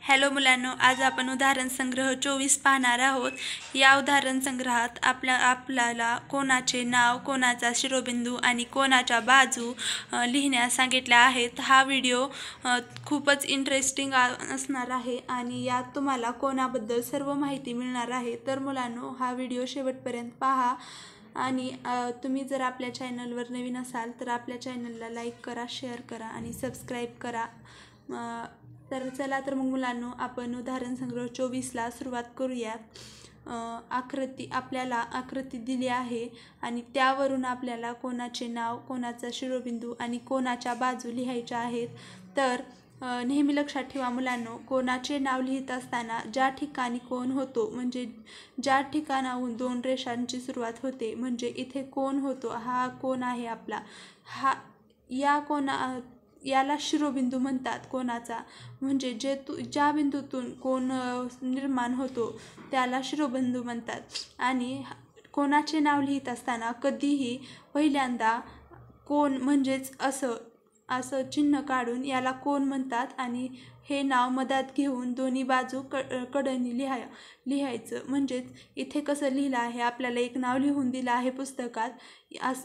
Hello मुलांनो, आज आपण उदाहरण संग्रह 24 पाहणार आहोत। या उदाहरण संग्रहात आपल्याला कोणाचे नाव, कोणाचा शिरोबिंदू आणि कोणाच्या बाजू लिहिण्यास सांगितल्या आहेत। हा व्हिडिओ खूपच इंटरेस्टिंग असणार आहे आणि यात तुम्हाला कोणाबद्दल सर्व माहिती मिळणार आहे। तर मुलांनो, हा व्हिडिओ शेवटपर्यंत पहा आणि तुम्ही जर आपल्या चॅनलवर नवीन असाल तर आपल्या चॅनलला लाईक करा, शेअर करा आणि सबस्क्राईब करा। तर चला तर मग मुलांनो, आपण उदाहरण संग्रह 24ला सुरुवात करूयात। आपल्याला आकृती दिली आहे आणि त्यावरून आपल्याला कोणाचे नाव, कोणाचा शिरोबिंदू आणि कोणाच्या बाजू लिहायच्या आहेत। तर नेहमी लक्षात ठेवा मुलांनो, कोणाचे नाव लिहित असताना ज्या ठिकाणी कोण होतो, म्हणजे ज्या ठिकाणाहून दोन रेषांची सुरुवात होते, म्हणजे इथे कोण होतो, हा कोण आहे आपला, याला शिरोबिंदू म्हणतात कोणाचा। म्हणजे ज्या बिंदूतून कोण निर्माण होतो त्याला शिरोबिंदू म्हणतात। आणि कोणाचे नाव लिहित असताना कधीही पहिल्यांदा कोण म्हणजेच असं चिन्ह काढून याला कोण म्हणतात आणि हे नाव मधात घेऊन दोन्ही बाजू कडेने लिहायचं। म्हणजेच इथे कसं लिहिलं आहे, आपल्याला एक नाव लिहून दिलं आहे पुस्तकात,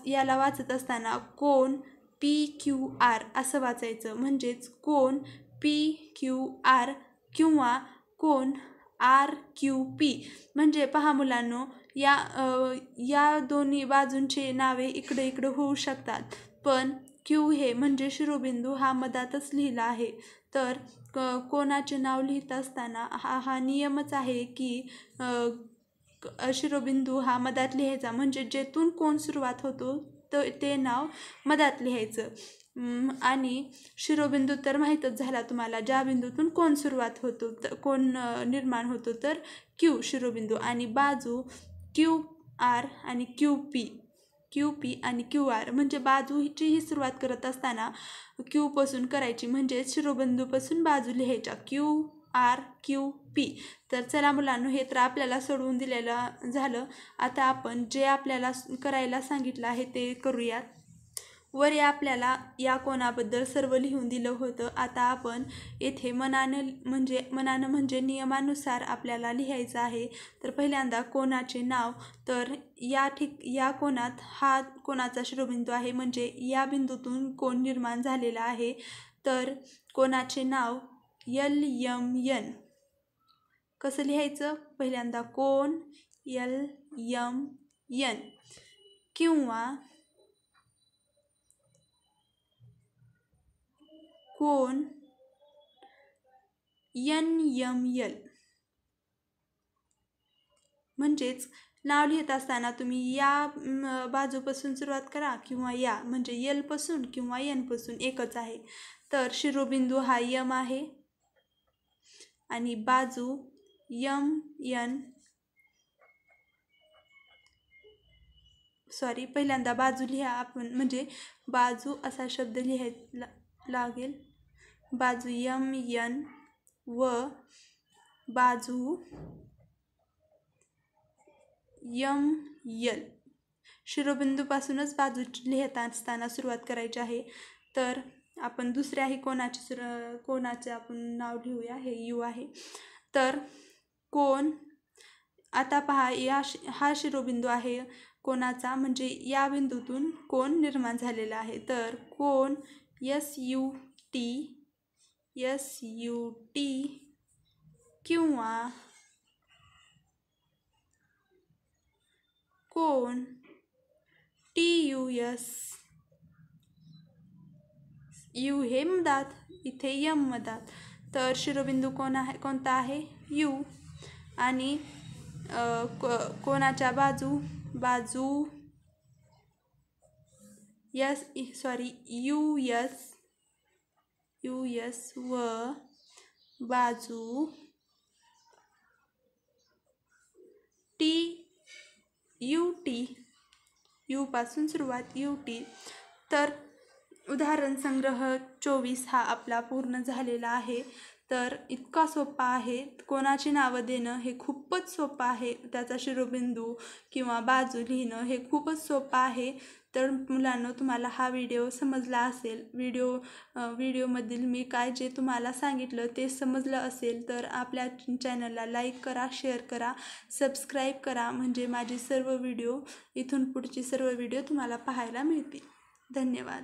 याला वाचत असताना कोण PQR असं वाचायचं। म्हणजेच कोण PQR किंवा कोण RQP। म्हणजे पहा मुलांनो, या दोन्ही बाजूंचे नावे इकडे इकडे होऊ शकतात, पण Q हे म्हणजे शिरोबिंदू हा मधातच लिहिला आहे। तर कोणाचे नाव लिहित असताना हा नियमच आहे की शिरोबिंदू हा मधात लिहायचा। म्हणजे जेथून कोण सुरुवात होतो ते नाव मधात लिहायचं। आणि शिरोबिंदू तर माहीतच झाला तुम्हाला, ज्या बिंदूतून कोण सुरुवात होतो, कोण निर्माण होतो, तर Q शिरोबिंदू। आणि बाजू QR आणि QP आणि QR। म्हणजे बाजूची ही सुरुवात करत असताना Q पासून करायची, म्हणजे शिरोबिंदूपासून बाजू लिहायच्या QRQP। तर चला मुलांनो, हे तर आपल्याला सोडवून दिलेलं झालं। आता आपण जे आपल्याला करायला सांगितलं आहे ते करूयात। वर आपल्याला या कोणाबद्दल सर्व लिहून दिलं होतं। आता आपण येथे मनानं म्हणजे नियमानुसार आपल्याला लिहायचं आहे। तर पहिल्यांदा कोणाचे नाव, तर या कोणात हा कोणाचा शिरोबिंदू आहे, म्हणजे या बिंदूतून कोण निर्माण झालेला आहे। तर कोणाचे नाव LMN कसं लिहायचं, पहिल्यांदा कोण LMN किंवा कोण NML। म्हणजेच नाव लिहित असताना तुम्ही या बाजूपासून सुरुवात करा किंवा या, म्हणजे L पासून किंवा N पासून एकच आहे। तर शिरोबिंदू हा M आहे आणि बाजू MN, पहिल्यांदा बाजू लिहा आपण, म्हणजे बाजू असा शब्द लिहायला लागेल। बाजू MN व बाजू ML। शिरोबिंदूपासूनच बाजू लिहित असताना सुरुवात करायची आहे। तर आपण दुसऱ्याही कोणाचे आपण नाव लिहूया, हे U आहे। तर कोण, आता पहा, हा शिरोबिंदू आहे कोणाचा, म्हणजे या बिंदूतून कोण निर्माण झालेला आहे। तर कोण SUT किंवा कोण TUS, U हे मधात, इथे M मधात। तर शिरोबिंदू कोणता आहे, U। आणि कोणाच्या बाजू US व बाजू TUT, U पासून सुरुवात UT। तर उदाहरण संग्रह 24 हा आपला पूर्ण झालेला आहे. तर इतका सोपा आहे. कोणाची नावं देणं हे खूपच सोपं आहे. त्याचा शिरोबिंदू किंवा बाजू लिहिणं हे खूपच सोपं आहे. तर मुलांनो, तुम्हाला हा व्हिडिओ समजला असेल, व्हिडिओमधील मी काय जे तुम्हाला सांगितलं ते समजलं असेल तर आपल्या चॅनलला लाईक करा, शेअर करा, सबस्क्राईब करा, म्हणजे माझे सर्व व्हिडिओ इथून पुढचे सर्व व्हिडिओ तुम्हाला पाहायला मिळतील. धन्यवाद.